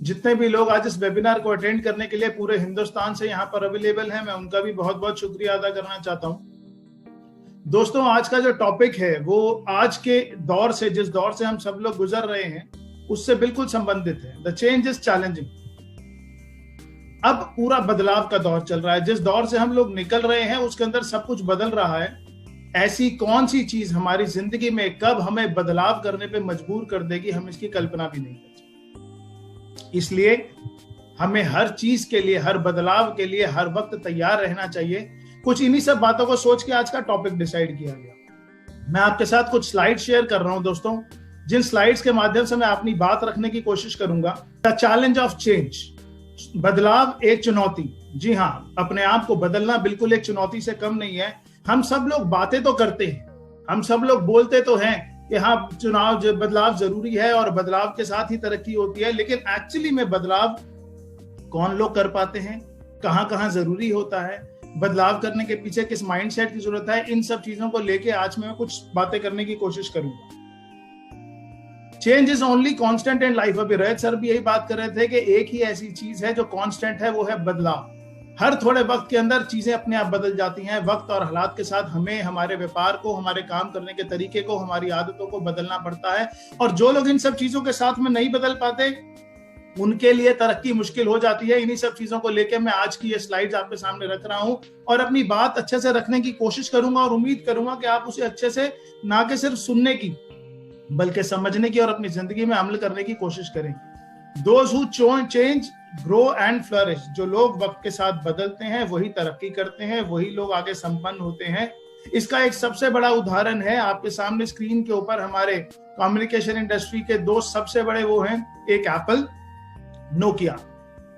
जितने भी लोग आज इस वेबिनार को अटेंड करने के लिए पूरे हिंदुस्तान से यहाँ पर अवेलेबल हैं, मैं उनका भी बहुत बहुत शुक्रिया अदा करना चाहता हूँ। दोस्तों, आज का जो टॉपिक है वो आज के दौर से, जिस दौर से हम सब लोग गुजर रहे हैं, उससे बिल्कुल संबंधित है। The change is challenging. अब पूरा बदलाव का दौर चल रहा है। जिस दौर से हम लोग निकल रहे हैं उसके अंदर सब कुछ बदल रहा है। ऐसी कौन सी चीज हमारी जिंदगी में कब हमें बदलाव करने पे मजबूर कर देगी, हम इसकी कल्पना भी नहीं कर सकते। इसलिए हमें हर चीज के लिए, हर बदलाव के लिए हर वक्त तैयार रहना चाहिए। कुछ इन्हीं सब बातों को सोच के आज का टॉपिक डिसाइड किया गया। मैं आपके साथ कुछ स्लाइड शेयर कर रहा हूं दोस्तों, जिन स्लाइड्स के माध्यम से मैं अपनी बात रखने की कोशिश करूंगा। द चैलेंज ऑफ चेंज, बदलाव एक चुनौती। जी हाँ, अपने आप को बदलना बिल्कुल एक चुनौती से कम नहीं है। हम सब लोग बातें तो करते हैं, हम सब लोग बोलते तो हैं कि हाँ बदलाव जरूरी है और बदलाव के साथ ही तरक्की होती है, लेकिन एक्चुअली में बदलाव कौन लोग कर पाते हैं, कहाँ कहाँ जरूरी होता है, बदलाव करने के पीछे किस माइंडसेट की जरूरत है, इन सब चीजों को लेके आज मैं कुछ बातें करने की कोशिश करूंगा। Change is only constant in life. अभी रैत सर भी यही बात कर रहे थे कि एक ही ऐसी चीज है जो कांस्टेंट है, वो है बदलाव। हर थोड़े वक्त के अंदर चीजें अपने आप बदल जाती हैं। वक्त और हालात के साथ हमें हमारे व्यापार को, हमारे काम करने के तरीके को, हमारी आदतों को बदलना पड़ता है। और जो लोग इन सब चीजों के साथ में नहीं बदल पाते, उनके लिए तरक्की मुश्किल हो जाती है। इन्हीं सब चीजों को लेकर मैं आज की ये स्लाइड्स आपके सामने रख रहा हूं और अपनी बात अच्छे से रखने की कोशिश करूंगा और उम्मीद करूंगा कि आप उसे अच्छे से ना कि सिर्फ सुनने की बल्कि समझने की और अपनी जिंदगी में अमल करने की कोशिश करेंगे। Those who change, grow and flourish। जो लोग वक्त के साथ बदलते हैं वही तरक्की करते हैं, वही लोग आगे संपन्न होते हैं। इसका एक सबसे बड़ा उदाहरण है आपके सामने स्क्रीन के ऊपर। हमारे कम्युनिकेशन इंडस्ट्री के दो सबसे बड़े वो हैं, एक एप्पल, नोकिया।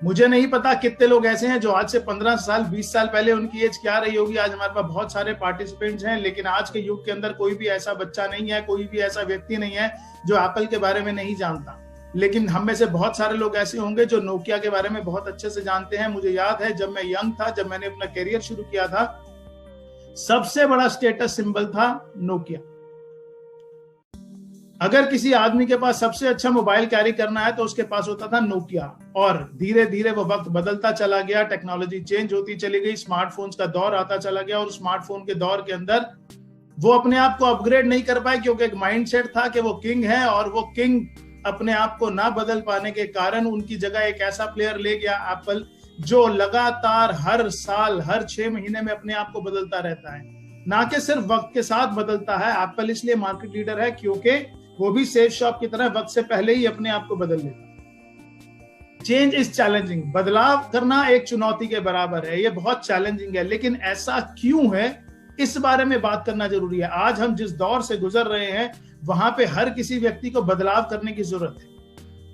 मुझे नहीं पता कितने लोग ऐसे हैं जो आज से 15 साल 20 साल पहले उनकी एज क्या रही होगी। आज हमारे पास बहुत सारे पार्टिसिपेंट्स हैं, लेकिन आज के युग के अंदर कोई भी ऐसा बच्चा नहीं है, कोई भी ऐसा व्यक्ति नहीं है जो एप्पल के बारे में नहीं जानता। लेकिन हम में से बहुत सारे लोग ऐसे होंगे जो नोकिया के बारे में बहुत अच्छे से जानते हैं। मुझे याद है जब मैं यंग था, जब मैंने अपना करियर शुरू किया था, सबसे बड़ा स्टेटस सिंबल था नोकिया। अगर किसी आदमी के पास सबसे अच्छा मोबाइल कैरी करना है तो उसके पास होता था नोकिया। और धीरे धीरे वो वक्त बदलता चला गया, टेक्नोलॉजी चेंज होती चली गई, स्मार्टफोन्स का दौर आता चला गया। और स्मार्टफोन के दौर के अंदर वो अपने आप को अपग्रेड नहीं कर पाए, क्योंकि एक माइंडसेट था कि वो किंग है, और वो किंग अपने आप को ना बदल पाने के कारण उनकी जगह एक ऐसा प्लेयर ले गया एप्पल, जो लगातार हर साल, हर 6 महीने में अपने आप को बदलता रहता है, ना कि सिर्फ वक्त के साथ बदलता है। एप्पल इसलिए मार्केट लीडर है क्योंकि वो भी सेफ शॉप की तरह वक्त से पहले ही अपने आप को बदल लेता। Change is challenging. बदलाव करना एक चुनौती के बराबर है, ये बहुत चैलेंजिंग है। लेकिन ऐसा क्यों है, इस बारे में बात करना जरूरी है। आज हम जिस दौर से गुजर रहे हैं वहां पे हर किसी व्यक्ति को बदलाव करने की जरूरत है।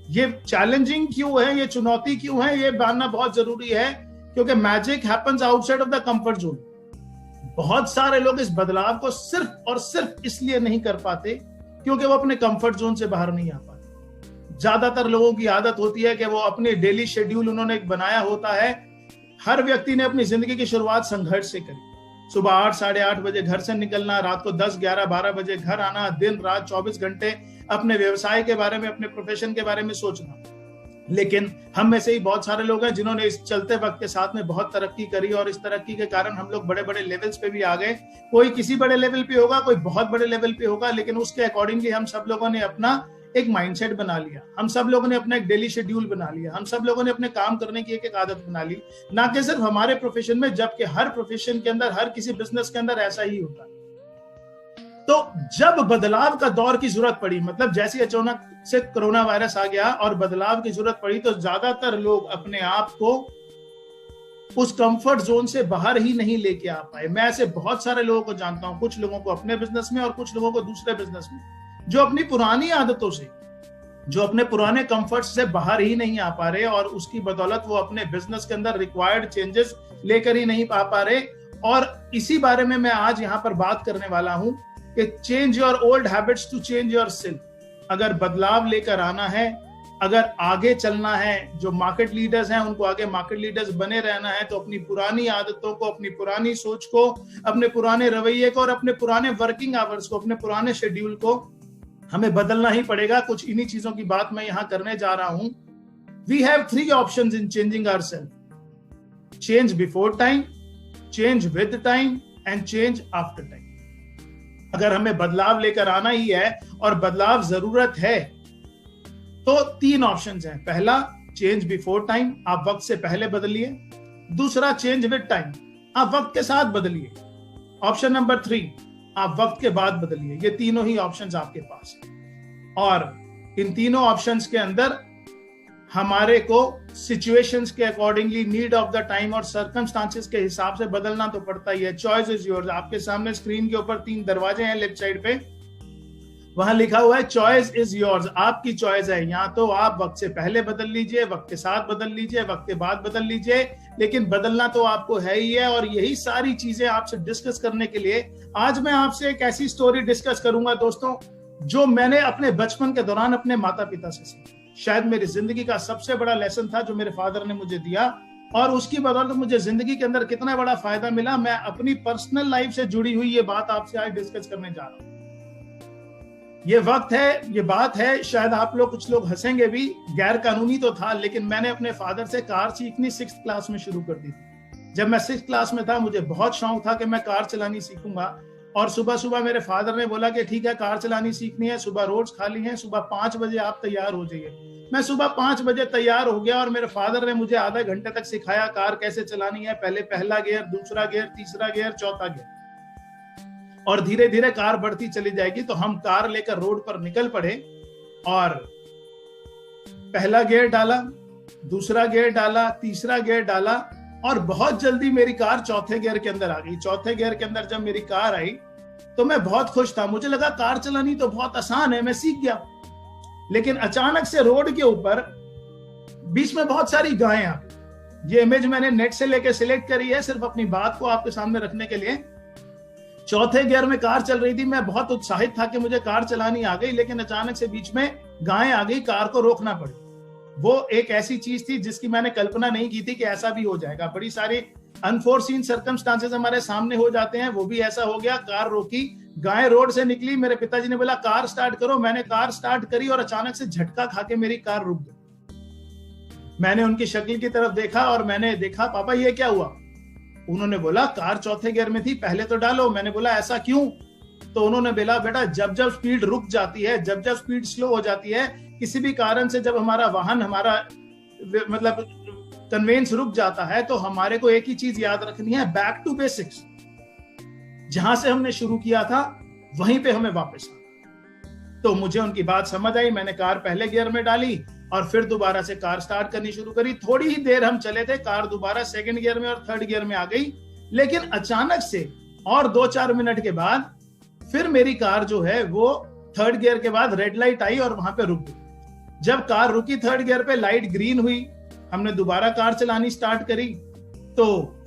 ये चैलेंजिंग क्यों है, ये चुनौती क्यों है, ये जानना बहुत जरूरी है, क्योंकि magic happens outside of the comfort zone. बहुत सारे लोग इस बदलाव को सिर्फ और सिर्फ इसलिए नहीं कर पाते क्योंकि वो अपने कंफर्ट जोन से बाहर नहीं आ पाते। ज्यादातर लोगों की आदत होती है कि वो अपने डेली शेड्यूल उन्होंने एक बनाया होता है। हर व्यक्ति ने अपनी जिंदगी की शुरुआत संघर्ष से करी। सुबह 8, साढ़े 8 बजे घर से निकलना, रात को 10, 11, 12 बजे घर आना, दिन रात 24 घंटे अपने व्यवसाय के बारे में, अपने प्रोफेशन के बारे में सोचना। लेकिन हम में से ही बहुत सारे लोग हैं जिन्होंने इस चलते वक्त के साथ में बहुत तरक्की करी, और इस तरक्की के कारण हम लोग बड़े बड़े लेवल्स पे भी आ गए। कोई किसी बड़े लेवल पे होगा, कोई बहुत बड़े लेवल पे होगा, लेकिन उसके अकॉर्डिंगली हम सब लोगों ने अपना एक माइंडसेट बना लिया, हम सब लोगों ने अपना एक डेली शेड्यूल बना लिया, हम सब लोगों ने अपने काम करने की एक आदत बना ली, ना कि सिर्फ हमारे प्रोफेशन में, जबकि हर प्रोफेशन के अंदर, हर किसी बिजनेस के अंदर ऐसा ही होता है। तो जब बदलाव का दौर की जरूरत पड़ी, मतलब जैसे अचानक से कोरोना वायरस आ गया और बदलाव की जरूरत पड़ी, तो ज्यादातर लोग अपने आप को उस कंफर्ट जोन से बाहर ही नहीं लेके आ पाए। मैं ऐसे बहुत सारे लोगों को जानता हूं, कुछ लोगों को अपने बिजनेस में और कुछ लोगों को दूसरे बिजनेस में, जो अपनी पुरानी आदतों से, जो अपने पुराने कंफर्ट से बाहर ही नहीं आ पा रहे, और उसकी बदौलत वो अपने बिजनेस के अंदर रिक्वायर्ड चेंजेस लेकर ही नहीं आ पा रहे। और इसी बारे में मैं आज यहाँ पर बात करने वाला हूं कि change your old habits to change yourself. अगर बदलाव लेकर आना है, अगर आगे चलना है, जो मार्केट लीडर्स हैं उनको आगे मार्केट लीडर्स बने रहना है, तो अपनी पुरानी आदतों को, अपनी पुरानी सोच को, अपने पुराने रवैये को और अपने पुराने वर्किंग आवर्स को, अपने पुराने शेड्यूल को हमें बदलना ही पड़ेगा। कुछ इन्हीं चीजों की बात मैं यहाँ करने जा रहा हूं। We have three options in changing ourselves. Change before time, change with time and change after time. अगर हमें बदलाव लेकर आना ही है और बदलाव जरूरत है तो तीन ऑप्शंस हैं. पहला, चेंज बिफोर टाइम, आप वक्त से पहले बदलिए. दूसरा, चेंज विद टाइम, आप वक्त के साथ बदलिए. ऑप्शन नंबर 3, आप वक्त के बाद बदलिए. ये तीनों ही ऑप्शंस आपके पास हैं और इन तीनों ऑप्शंस के अंदर हमारे को सिचुएशंस के accordingly, need of the time और सर्कमस्टांसेस के हिसाब से बदलना तो पड़ता ही है. Choice is yours. आपके सामने स्क्रीन के ऊपर 3 दरवाजे हैं लेफ्ट साइड पे, वहां लिखा हुआ है चॉइस इज योर्स. आपकी चॉइस है. या तो आप वक्त से पहले बदल लीजिए, वक्त के साथ बदल लीजिए, वक्त के बाद बदल लीजिए, लेकिन बदलना तो आपको है ही है. और यही सारी चीजें आपसे डिस्कस करने के लिए आज मैं आपसे एक ऐसी स्टोरी डिस्कस करूंगा दोस्तों, जो मैंने अपने बचपन के दौरान अपने माता पिता से सीखी. शायद मेरी जिंदगी का सबसे बड़ा लेसन था जो मेरे फादर ने मुझे दिया, और उसकी बदौलत मुझे जिंदगी के अंदर कितना बड़ा फायदा मिला. मैं अपनी पर्सनल लाइफ से जुड़ी हुई ये बात आपसे आज डिस्कस करने जा रहा हूं. ये वक्त है, ये बात है, शायद आप लोग, कुछ लोग हंसेंगे भी, गैर कानूनी तो था, लेकिन मैंने अपने फादर से कार सीखनी 6th क्लास में शुरू कर दी थी. जब मैं 6th क्लास में था, मुझे बहुत शौक था कि मैं कार चलानी सीखूंगा. और सुबह सुबह मेरे फादर ने बोला कि ठीक है, कार चलानी सीखनी है, सुबह रोड्स खाली हैं, सुबह 5 बजे आप तैयार हो जाइए. मैं सुबह 5 बजे तैयार हो गया और मेरे फादर ने मुझे आधा घंटे तक सिखाया कार कैसे चलानी है. पहले पहला गियर, दूसरा गियर, तीसरा गियर, चौथा गियर, और धीरे धीरे कार बढ़ती चली जाएगी. तो हम कार लेकर रोड पर निकल पड़े और पहला गियर डाला, दूसरा गियर डाला, तीसरा गियर डाला, और बहुत जल्दी मेरी कार चौथे गियर के अंदर आ गई. चौथे गियर के अंदर जब मेरी कार आई तो मैं बहुत खुश था. मुझे लगा कार चलानी तो बहुत आसान है, मैं सीख गया. लेकिन अचानक से रोड के ऊपर बीच में बहुत सारी गायें आ गई. ये इमेज मैंने नेट से लेकर सिलेक्ट करी है सिर्फ अपनी बात को आपके सामने रखने के लिए. चौथे गियर में कार चल रही थी, मैं बहुत उत्साहित था कि मुझे कार चलानी आ गई, लेकिन अचानक से बीच में गायें आ गई, कार को रोकना पड़ी. वो एक ऐसी चीज थी जिसकी मैंने कल्पना नहीं की थी कि ऐसा भी हो जाएगा. बड़ी सारी अनफोर्सीन सर्कमस्टांसेस हमारे सामने हो जाते हैं, वो भी ऐसा हो गया. कार रोकी, गाय रोड से निकली, मेरे पिताजी ने बोला कार स्टार्ट करो. मैंने कार स्टार्ट करी और अचानक से झटका खा के मेरी कार रुक गई. मैंने उनकी शक्ल की तरफ देखा और मैंने देखा, पापा ये क्या हुआ? उन्होंने बोला कार चौथे गियर में थी, पहले तो डालो. मैंने बोला ऐसा क्यों? तो उन्होंने बोला बेटा, जब जब स्पीड रुक जाती है, जब जब स्पीड स्लो हो जाती है, किसी भी कारण से जब हमारा वाहन, हमारा मतलब कन्वेंस रुक जाता है, तो हमारे को एक ही चीज याद रखनी है, बैक टू बेसिक्स. जहां से हमने शुरू किया था वहीं पे हमें वापस आना. तो मुझे उनकी बात समझ आई. मैंने कार पहले गियर में डाली और फिर दोबारा से कार स्टार्ट करनी शुरू करी. थोड़ी ही देर हम चले थे, कार दोबारा 2nd गियर में और 3rd गियर में आ गई. लेकिन अचानक से और 2-4 मिनट के बाद फिर मेरी कार जो है वो 3rd गियर के बाद रेड लाइट आई और वहां पे रुक गई. जब कार रुकी 3rd गियर पे, लाइट ग्रीन हुई, हमने दोबारा कार चलानी स्टार्ट करी, तो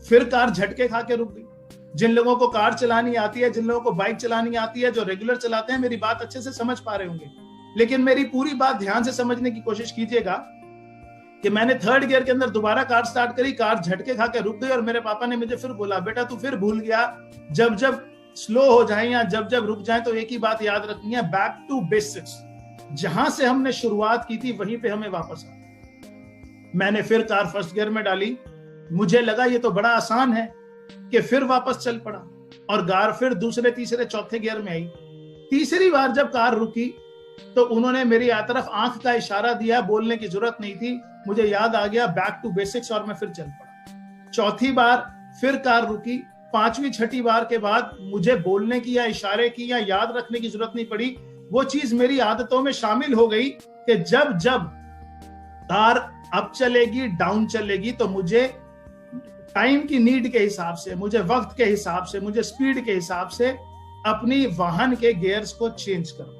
फिर कार झटके खा के रुक गई. जिन लोगों को कार चलानी आती है, जिन लोगों को बाइक चलानी आती है, जो रेगुलर चलाते हैं, मेरी बात अच्छे से समझ पा रहे होंगे. लेकिन मेरी पूरी बात ध्यान से समझने की कोशिश कीजिएगा कि मैंने 3rd गियर के अंदर दोबारा कार स्टार्ट करी, कार झटके खा के रुक गई और मेरे पापा ने मुझे फिर बोला, बेटा तू फिर भूल गया, जब जब स्लो हो जाए या जब जब रुक जाए तो एक ही बात याद रखनी है, बैक टू बेसिक्स. जहां से हमने शुरुआत की थी वहीं पे हमें वापस आना. मैंने फिर कार 1st गियर में डाली. मुझे लगा ये तो बड़ा आसान है, कि फिर वापस चल पड़ा और कार फिर दूसरे, तीसरे, चौथे गियर में आई. तीसरी बार जब कार रुकी तो उन्होंने मेरी तरफ आंख का इशारा दिया, बोलने की जरूरत नहीं थी. मुझे याद आ गया, बैक टू बेसिक्स, और मैं फिर चल पड़ा. चौथी बार फिर कार रुकी. 5वीं 6ठी बार के बाद मुझे बोलने की या इशारे की या याद रखने की जरूरत नहीं पड़ी. वो चीज मेरी आदतों में शामिल हो गई कि जब जब कार अप चलेगी, डाउन चलेगी, तो मुझे टाइम की नीड के हिसाब से, मुझे वक्त के हिसाब से, मुझे स्पीड के हिसाब से अपनी वाहन के गियर्स को चेंज करो.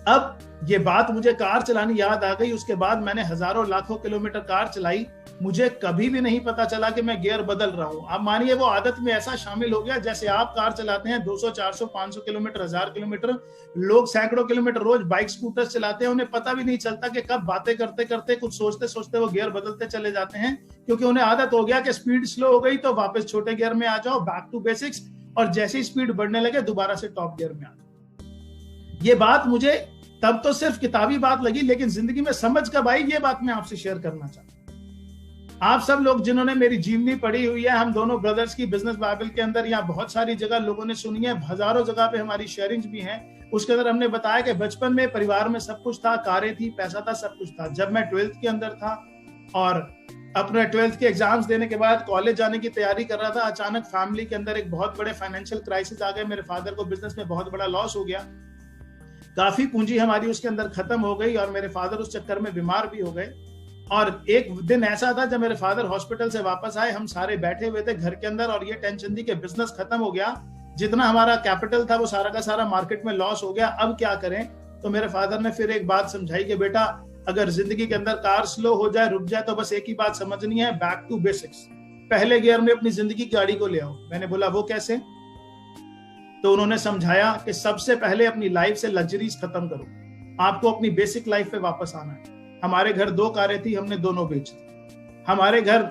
अब ये बात मुझे कार चलानी याद आ गई. उसके बाद मैंने हजारों लाखों किलोमीटर कार चलाई. मुझे कभी भी नहीं पता चला कि मैं गियर बदल रहा हूं. अब मानिए वो आदत में ऐसा शामिल हो गया, जैसे आप कार चलाते हैं 200, 400, 500 किलोमीटर, 1000 किलोमीटर. लोग सैकड़ों किलोमीटर रोज बाइक, स्कूटर चलाते हैं. उन्हें पता भी नहीं चलता कि कब बातें करते करते, कुछ सोचते सोचते वो गियर बदलते चले जाते हैं, क्योंकि उन्हें आदत हो गया कि स्पीड स्लो हो गई तो वापस छोटे गियर में आ जाओ, बैक टू बेसिक्स, और जैसे ही स्पीड बढ़ने लगे दोबारा से टॉप गियर में आ जाओ. ये बात मुझे तब तो सिर्फ किताबी बात लगी, लेकिन जिंदगी में समझ कब आई, ये बात मैं आपसे शेयर करना चाहता हूं। आप सब लोग जिन्होंने मेरी जीवनी पढ़ी हुई है, हम दोनों ब्रदर्स की बिजनेस बाइबल के अंदर या बहुत सारी जगह लोगों ने सुनी है, हजारों जगह पे हमारी शेयरिंग्स भी हैं। उसके अंदर हमने बताया कि बचपन में परिवार में सब कुछ था, कारें थी, पैसा था, सब कुछ था। जब मैं 12th के अंदर था और अपने 12th के एग्जाम्स देने के बाद कॉलेज जाने की तैयारी कर रहा था, अचानक फैमिली के अंदर एक बहुत बड़े फाइनेंशियल क्राइसिस आ गए। मेरे फादर को बिजनेस में बहुत बड़ा लॉस हो गया, काफी पूंजी हमारी उसके अंदर खत्म हो गई और मेरे फादर उस चक्कर में बीमार भी हो गए। और एक दिन ऐसा था जब मेरे फादर हॉस्पिटल से वापस आए, हम सारे बैठे हुए थे घर के अंदर और ये टेंशन थी कि बिजनेस खत्म हो गया, जितना हमारा कैपिटल था वो सारा का सारा मार्केट में लॉस हो गया, अब क्या करें। तो मेरे फादर ने फिर एक बात समझाई कि बेटा, अगर जिंदगी के अंदर कार स्लो हो जाए, रुक जाए, तो बस एक ही बात समझनी है, बैक टू बेसिक्स, पहले गियर में अपनी जिंदगी की गाड़ी को ले आओ। मैंने बोला वो कैसे? तो उन्होंने समझाया कि सबसे पहले अपनी लाइफ से लग्जरीज खत्म करो, आपको अपनी बेसिक लाइफ पे वापस आना है। हमारे घर 2 कारें थी, हमने दोनों बेच दी। हमारे घर,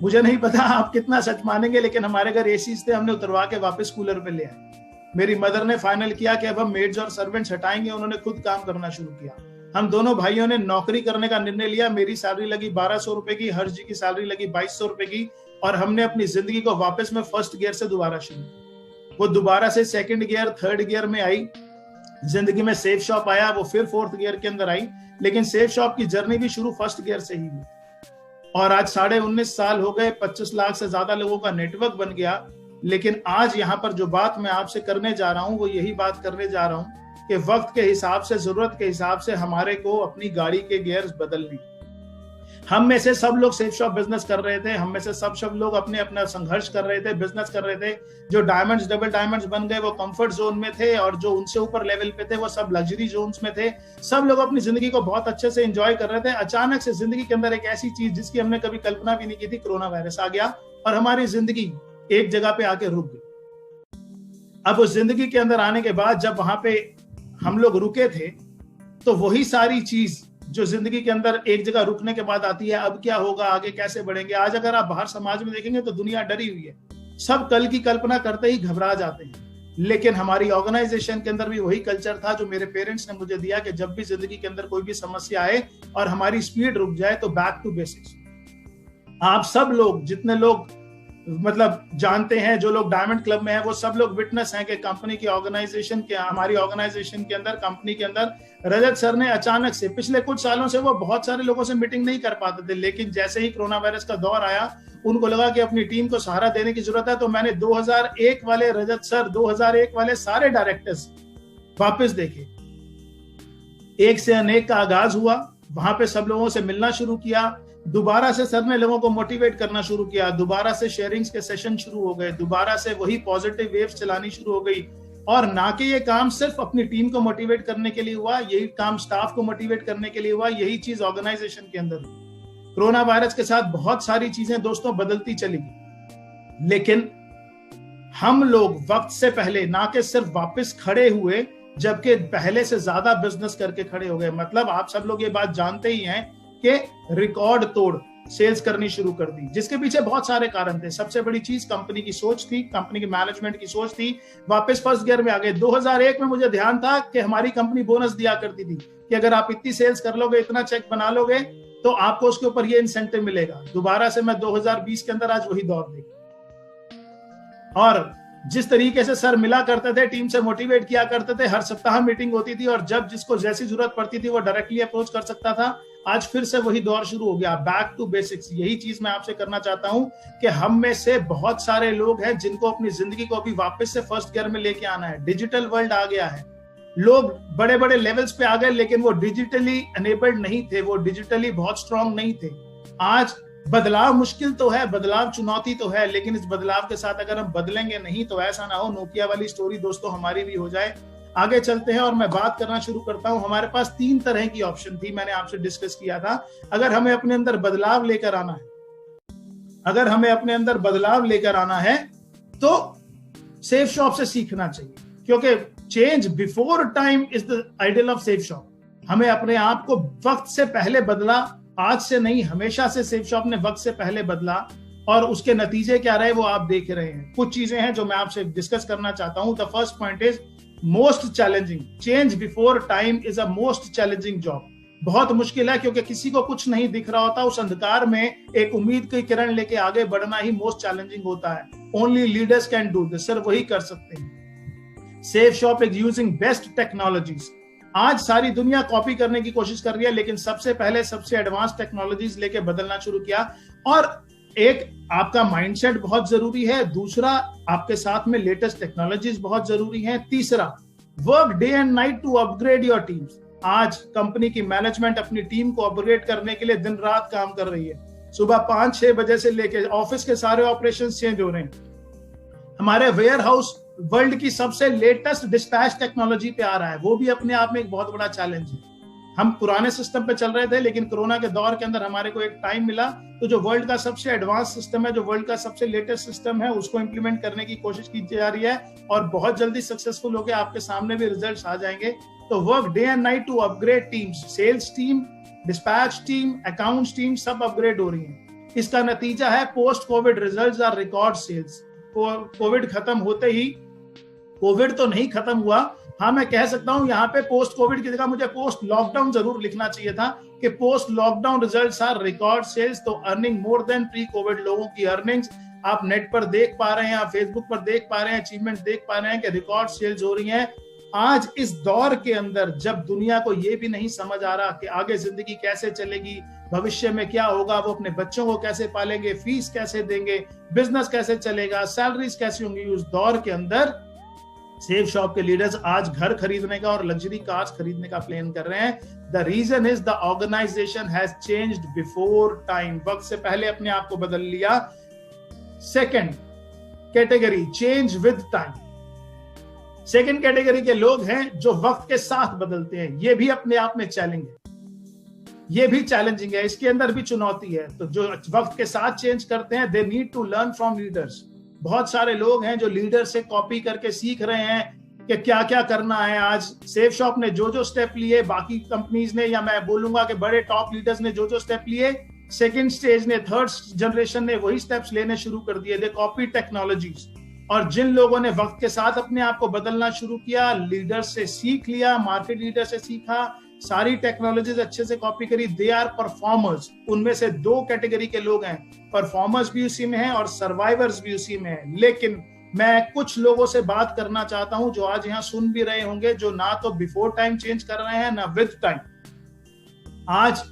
मुझे नहीं पता आप कितना सच मानेंगे, लेकिन हमारे घर एसीज थे, हमने उतरवा के वापस कूलर पे ले आए। मेरी मदर ने फाइनल किया कि अब हम मेड्स और सर्वेंट्स हटाएंगे, उन्होंने खुद काम करना शुरू किया। हम दोनों भाइयों ने नौकरी करने का निर्णय लिया। मेरी सैलरी लगी 1200 रुपए की, हर्ष जी की सैलरी लगी 2200 रुपए की, और हमने अपनी जिंदगी को वापस में फर्स्ट गियर से दोबारा शुरू। वो दोबारा से सेकंड गियर, थर्ड गियर में आई। जिंदगी में सेफ शॉप आया, वो फिर 4th गियर के अंदर आई, लेकिन सेफ शॉप की जर्नी भी शुरू फर्स्ट गियर से ही हुई। और आज 19.5 साल हो गए, 25 लाख से ज्यादा लोगों का नेटवर्क बन गया। लेकिन आज यहाँ पर जो बात मैं आपसे करने जा रहा हूँ, वो यही बात करने जा रहा हूँ कि वक्त के हिसाब से, जरूरत के हिसाब से हमारे को अपनी गाड़ी के गियर्स बदलनी। हम में से सब लोग सेफ शॉप बिजनेस कर रहे थे, हम में से सब लोग अपने अपना संघर्ष कर रहे थे, बिजनेस कर रहे थे। जो डायमंड्स, डबल डायमंड्स बन गए, वो कंफर्ट जोन में थे, और जो उनसे ऊपर लेवल पे थे वो सब लग्जरी जोन्स में थे। सब लोग अपनी जिंदगी को बहुत अच्छे से एंजॉय कर रहे थे। अचानक से जिंदगी के अंदर एक ऐसी चीज जिसकी हमने कभी कल्पना भी नहीं की थी, कोरोना वायरस आ गया और हमारी जिंदगी एक जगह पे आके रुक गई। अब उस जिंदगी के अंदर आने के बाद जब वहां पे हम लोग रुके थे, तो वही सारी चीज जो जिंदगी के अंदर एक जगह रुकने के बाद आती है, अब क्या होगा, आगे कैसे बढ़ेंगे। आज अगर आप बाहर समाज में देखेंगे तो दुनिया डरी हुई है, सब कल की कल्पना करते ही घबरा जाते हैं। लेकिन हमारी ऑर्गेनाइजेशन के अंदर भी वही कल्चर था जो मेरे पेरेंट्स ने मुझे दिया कि जब भी जिंदगी के अंदर कोई भी समस्या आए और हमारी स्पीड रुक जाए, तो बैक टू बेसिक्स। आप सब लोग, जितने लोग मतलब जानते हैं, जो लोग डायमंड क्लब में हैं, वो सब लोग विटनेस हैं कि कंपनी की ऑर्गेनाइजेशन के, हमारी ऑर्गेनाइजेशन के अंदर, कंपनी के अंदर रजत सर ने अचानक से, पिछले कुछ सालों से वो बहुत सारे लोगों से मीटिंग नहीं कर पाते थे, लेकिन जैसे ही कोरोना वायरस का दौर आया, उनको लगा कि अपनी टीम को सहारा देने की जरूरत है। तो मैंने 2001 वाले रजत सर, 2001 वाले सारे डायरेक्टर्स वापस देखे। एक से अनेक का आगाज हुआ, वहां पे सब लोगों से मिलना शुरू किया। दोबारा से सर ने लोगों को मोटिवेट करना शुरू किया, दोबारा से शेयरिंग्स के सेशन शुरू हो गए, दोबारा से वही पॉजिटिव वेव्स चलानी शुरू हो गई। और ना कि ये काम सिर्फ अपनी टीम को मोटिवेट करने के लिए हुआ, यही काम स्टाफ को मोटिवेट करने के लिए हुआ, यही चीज ऑर्गेनाइजेशन के अंदर हुई। कोरोना वायरस के साथ बहुत सारी चीजें दोस्तों बदलती चली गई, लेकिन हम लोग वक्त से पहले ना कि सिर्फ वापस खड़े हुए, जबकि पहले से ज्यादा बिजनेस करके खड़े हो गए। मतलब आप सब लोग ये बात जानते ही हैं कि रिकॉर्ड तोड़ सेल्स करनी शुरू कर दी, जिसके पीछे बहुत सारे कारण थे। सबसे बड़ी चीज कंपनी की सोच थी, कंपनी की मैनेजमेंट की सोच थी। वापस फर्स्ट गियर में आ गए। 2001 में मुझे ध्यान था कि हमारी कंपनी बोनस दिया करती थी कि अगर आप इतनी सेल्स कर लोगे, इतना चेक बना लोगे, तो आपको उसके ऊपर ये इंसेंटिव मिलेगा। दोबारा से मैं 2020 के अंदर आज वही दौर देखा। और जिस तरीके से सर मिला करते थे, टीम से मोटिवेट किया करते थे, हर सप्ताह मीटिंग होती थी और जब जिसको जैसी जरूरत पड़ती थी वो डायरेक्टली अप्रोच कर सकता था। आज फिर से वही दौर शुरू हो गया, बैक टू बेसिक्स। यही चीज मैं आपसे करना चाहता हूं कि हम में से बहुत सारे लोग हैं जिनको अपनी जिंदगी को अभी वापस से फर्स्ट गियर में लेके आना है। डिजिटल वर्ल्ड आ गया है, लोग बड़े बड़े लेवल्स पे आ गए, लेकिन वो डिजिटली एनेबल्ड नहीं थे, वो डिजिटली बहुत स्ट्रांग नहीं थे। आज बदलाव मुश्किल तो है, बदलाव चुनौती तो है, लेकिन इस बदलाव के साथ अगर हम बदलेंगे नहीं तो ऐसा ना हो नोकिया वाली स्टोरी दोस्तों हमारी भी हो जाए। आगे चलते हैं और मैं बात करना शुरू करता हूं। हमारे पास 3 तरह की ऑप्शन थी, मैंने आपसे डिस्कस किया था। अगर हमें अपने अंदर बदलाव लेकर आना है, अगर हमें अपने अंदर बदलाव लेकर आना है तो सेफ शॉप से सीखना चाहिए, क्योंकि change before time is the ideal of safe shop. हमें अपने आप को वक्त से पहले बदला, आज से नहीं, हमेशा से सेफ शॉप ने वक्त से पहले बदला और उसके नतीजे क्या रहे वो आप देख रहे हैं। कुछ चीजें हैं जो मैं आपसे डिस्कस करना चाहता हूं। The first point is most challenging, change before time is a most challenging job. बहुत मुश्किल है क्योंकि किसी को कुछ नहीं दिख रहा होता, उस अंधकार में एक उम्मीद की किरण लेके आगे बढ़ना ही मोस्ट चैलेंजिंग होता है। Only leaders can do this, सिर्फ वही कर सकते हैं। Safe shop is using best technologies. आज सारी दुनिया कॉपी करने की कोशिश कर रही है, लेकिन सबसे पहले सबसे एडवांस टेक्नोलॉजीज लेके बदलना शुरू किया। और एक आपका माइंडसेट बहुत जरूरी है, दूसरा आपके साथ में लेटेस्ट टेक्नोलॉजीज बहुत जरूरी है, तीसरा work day and night to upgrade your teams. आज कंपनी की मैनेजमेंट अपनी टीम को अपग्रेड करने के लिए दिन रात काम कर रही है। सुबह 5-6 बजे से लेकर ऑफिस के सारे ऑपरेशंस चेंज हो रहे हैं। हमारे वेयर हाउस वर्ल्ड की सबसे लेटेस्ट डिस्पैच टेक्नोलॉजी पे आ रहा है, वो भी अपने आप में एक बहुत बड़ा चैलेंज है। हम पुराने सिस्टम पे चल रहे थे, लेकिन कोरोना के दौर के अंदर हमारे को एक टाइम मिला, तो जो वर्ल्ड का सबसे एडवांस सिस्टम है, जो वर्ल्ड का सबसे लेटेस्ट सिस्टम है, उसको इंप्लीमेंट करने की कोशिश की जा रही है और बहुत जल्दी सक्सेसफुल होकर आपके सामने भी रिजल्ट्स आ जाएंगे। तो work day and night to upgrade teams, sales team, dispatch team, accounts team, सब अपग्रेड हो रही है। इसका नतीजा है post covid results are record sales. Covid खत्म होते ही, कोविड तो नहीं खत्म हुआ, हाँ मैं कह सकता हूं यहाँ पे पोस्ट कोविड की जगह मुझे पोस्ट लॉकडाउन जरूर लिखना चाहिए था कि post lockdown results are record sales. तो earning more than pre covid, लोगों की अर्निंग्स आप नेट पर देख पा रहे हैं, आप फेसबुक पर देख पा रहे हैं, अचीवमेंट देख पा रहे हैं कि रिकॉर्ड सेल्स हो रही हैं। आज इस दौर के अंदर जब दुनिया को ये भी नहीं समझ आ रहा कि आगे जिंदगी कैसे चलेगी, भविष्य में क्या होगा, वो अपने बच्चों को कैसे पालेंगे, फीस कैसे देंगे, बिजनेस कैसे चलेगा, सैलरीज कैसे होंगी, उस दौर के अंदर सेफ शॉप के लीडर्स आज घर खरीदने का और लग्जरी कार्स खरीदने का प्लान कर रहे हैं। The reason is the organisation has changed before time, वक्त से पहले अपने आप को बदल लिया। Second category, change with time. Second category के लोग हैं जो वक्त के साथ बदलते हैं। ये भी अपने आप में चैलेंज है, ये भी चैलेंजिंग है, इसके अंदर भी चुनौती है। तो जो वक्त के साथ चेंज करते हैं, they need to learn from leaders. बहुत सारे लोग हैं जो लीडर से कॉपी करके सीख रहे हैं कि क्या क्या करना है। आज सेफ शॉप ने जो जो स्टेप लिए, बाकी कंपनीज ने, या मैं बोलूंगा कि बड़े टॉप लीडर्स ने जो जो स्टेप लिए, सेकंड स्टेज ने, थर्ड जनरेशन ने वही स्टेप्स लेने शुरू कर दिए। दे कॉपी टेक्नोलॉजीज। और जिन लोगों ने वक्त के साथ अपने आप को बदलना शुरू किया, लीडर से सीख लिया, मार्केट लीडर से सीखा, सारी टेक्नोलॉजीज अच्छे से कॉपी करी, दे आर परफॉर्मर्स। उनमें से दो कैटेगरी के लोग हैं, परफॉर्मर्स भी उसी में हैं और सर्वाइवर्स भी उसी में हैं। लेकिन मैं कुछ लोगों से बात करना चाहता हूं जो आज यहाँ सुन भी रहे होंगे, जो ना तो बिफोर टाइम चेंज कर रहे हैं ना विद टाइम। आज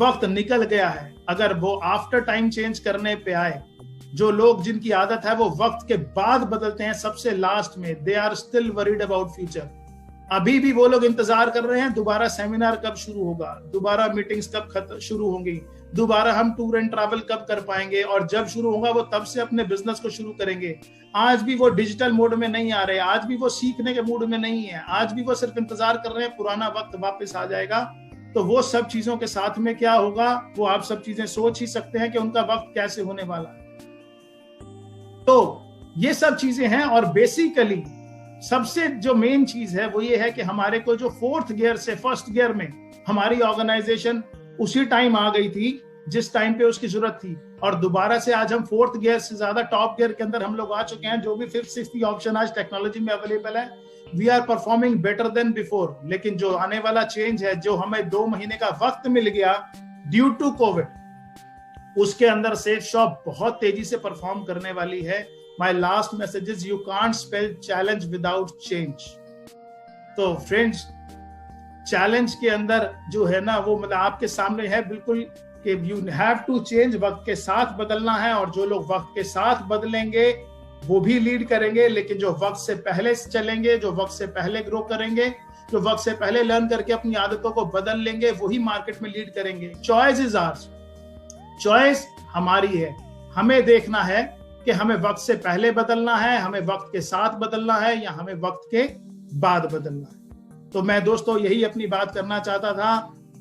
वक्त निकल गया है, अगर वो आफ्टर टाइम चेंज करने पे आए, जो लोग जिनकी आदत है वो वक्त के बाद बदलते हैं, सबसे लास्ट में, they are still worried about future. अभी भी वो लोग इंतजार कर रहे हैं दोबारा सेमिनार कब शुरू होगा, दोबारा मीटिंग्स कब शुरू होंगी, दोबारा हम टूर एंड ट्रैवल कब कर पाएंगे, और जब शुरू होगा वो तब से अपने बिजनेस को शुरू करेंगे। आज भी वो डिजिटल मोड में नहीं आ रहे, आज भी वो सीखने के मूड में नहीं है, आज भी वो सिर्फ इंतजार कर रहे हैं पुराना वक्त वापस आ जाएगा। तो वो सब चीजों के साथ में क्या होगा, वो आप सब चीजें सोच ही सकते हैं कि उनका वक्त कैसे होने वाला है। तो ये सब चीजें हैं, और बेसिकली सबसे जो मेन चीज है वो ये है कि हमारे को जो फोर्थ गियर से फर्स्ट गियर में हमारी ऑर्गेनाइजेशन उसी टाइम आ गई थी जिस टाइम पे उसकी जरूरत थी, और दोबारा से आज हम फोर्थ गियर से ज्यादा टॉप गियर के अंदर हम लोग आ चुके हैं। जो भी फिफ्थ सिक्स्थ ऑप्शन आज टेक्नोलॉजी में अवेलेबल है, we are performing better than before. लेकिन जो आने वाला चेंज है, जो हमें 2 महीने का वक्त मिल गया ड्यू टू कोविड, उसके अंदर सेफ शॉप बहुत तेजी से परफॉर्म करने वाली है। My last message is you can't spell challenge without change. तो फ्रेंड्स, चैलेंज के अंदर जो है ना वो मतलब आपके सामने है बिल्कुल कि you have to change, वक्त के साथ बदलना है। और जो लोग वक्त के साथ बदलेंगे वो भी लीड करेंगे, लेकिन जो वक्त से पहले चलेंगे, जो वक्त से पहले ग्रो करेंगे, जो वक्त से पहले लर्न करके अपनी आदतों को बदल लेंगे, वही मार्केट में लीड करेंगे। चॉइस इज आवर्स, चॉइस हमारी है। हमें देखना है कि हमें वक्त से पहले बदलना है, हमें वक्त के साथ बदलना है, या हमें वक्त के बाद बदलना है। तो मैं दोस्तों यही अपनी बात करना चाहता था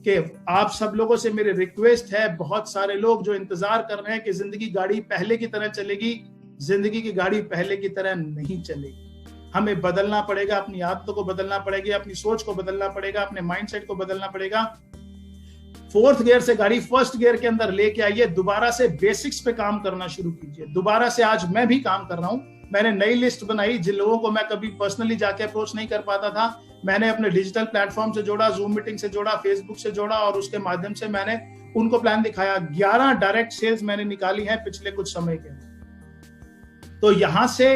कि आप सब लोगों से मेरी रिक्वेस्ट है, बहुत सारे लोग जो इंतजार कर रहे हैं कि जिंदगी गाड़ी पहले की तरह चलेगी, जिंदगी की गाड़ी पहले की तरह नहीं चलेगी। हमें बदलना पड़ेगा, अपनी आदतों को बदलना पड़ेगी, अपनी सोच को बदलना पड़ेगा, अपने माइंडसेट को बदलना पड़ेगा। फोर्थ गियर से गाड़ी फर्स्ट गियर के अंदर लेके आइए, दोबारा से बेसिक्स पे काम करना शुरू कीजिए। दोबारा से आज मैं भी काम कर रहा हूं, मैंने नई लिस्ट बनाई जिन लोगों को मैं कभी पर्सनली जाके अप्रोच नहीं कर पाता था। मैंने अपने डिजिटल प्लेटफॉर्म से जोड़ा, जूम मीटिंग से जोड़ा, फेसबुक से जोड़ा और उसके माध्यम से मैंने उनको प्लान दिखाया। 11 डायरेक्ट सेल्स मैंने निकाली है पिछले कुछ समय के। तो यहां से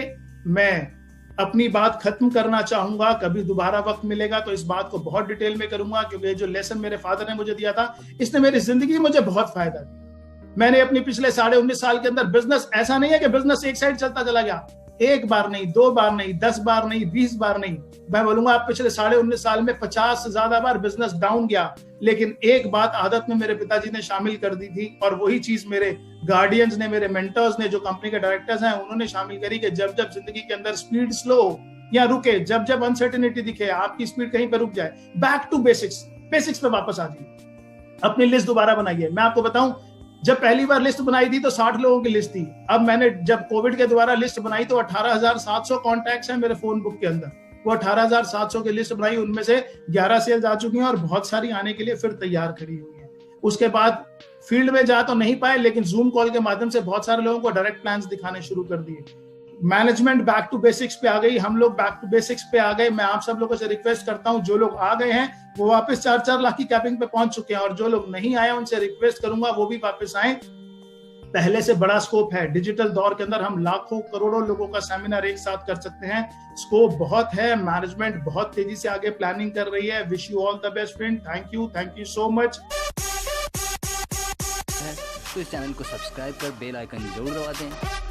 मैं अपनी बात खत्म करना चाहूंगा। कभी दोबारा वक्त मिलेगा तो इस बात को बहुत डिटेल में करूंगा, क्योंकि जो लेसन मेरे फादर ने मुझे दिया था इसने मेरी जिंदगी में मुझे बहुत फायदा दिया। मैंने अपनी पिछले 19.5 साल के अंदर बिजनेस, ऐसा नहीं है कि बिजनेस एक साइड चलता चला गया, एक बार नहीं, 2 बार नहीं, 10 बार नहीं, 20 बार नहीं, मैं बोलूंगा आप पिछले 19.5 साल में 50 से ज्यादा बार बिजनेस डाउन गया। लेकिन एक बात आदत में मेरे पिताजी ने शामिल कर दी थी और वही चीज मेरे गार्डियंस ने, मेरे मेंटर्स ने, जो कंपनी के डायरेक्टर्स हैं, उन्होंने शामिल करी कि जब जब जिंदगी के अंदर स्पीड स्लो या रुके, जब जब अनसर्टेनिटी दिखे, आपकी स्पीड कहीं पर रुक जाए, बैक टू बेसिक्स, बेसिक्स पे वापस आ जाइए, अपनी लिस्ट दोबारा बनाइए। मैं आपको बताऊं, जब पहली बार लिस्ट बनाई थी तो 60 लोगों की लिस्ट थी। अब मैंने जब कोविड के द्वारा लिस्ट बनाई तो 18,700 कॉन्टैक्ट्स हैं मेरे फोन बुक के अंदर। वो 18,700 की लिस्ट बनाई, उनमें से 11 सेल्स आ चुकी हैं और बहुत सारी आने के लिए फिर तैयार खड़ी हुई है। उसके बाद फील्ड में जा तो नहीं पाए, लेकिन जूम कॉल के माध्यम से बहुत सारे लोगों को डायरेक्ट प्लान्स दिखाने शुरू कर दिए। मैनेजमेंट बैक टू बेसिक्स पे आ गई, हम लोग बैक टू बेसिक्स पे आ गए। मैं आप सब लोगों से रिक्वेस्ट करता हूं, जो लोग आ गए हैं वो वापस 4-4 लाख की कैपिंग पे पहुंच चुके हैं, और जो लोग नहीं आए उनसे रिक्वेस्ट करूंगा वो भी वापस आए। पहले से बड़ा स्कोप है। डिजिटल दौर के अंदर हम लाखों करोड़ों लोगों का सेमिनार एक साथ कर सकते हैं। स्कोप बहुत है, मैनेजमेंट बहुत तेजी से आगे प्लानिंग कर रही है। Wish you all the best friend. Thank you so much. तो इस चैनल को सब्सक्राइब कर बेल आइकन जरूर दबा दें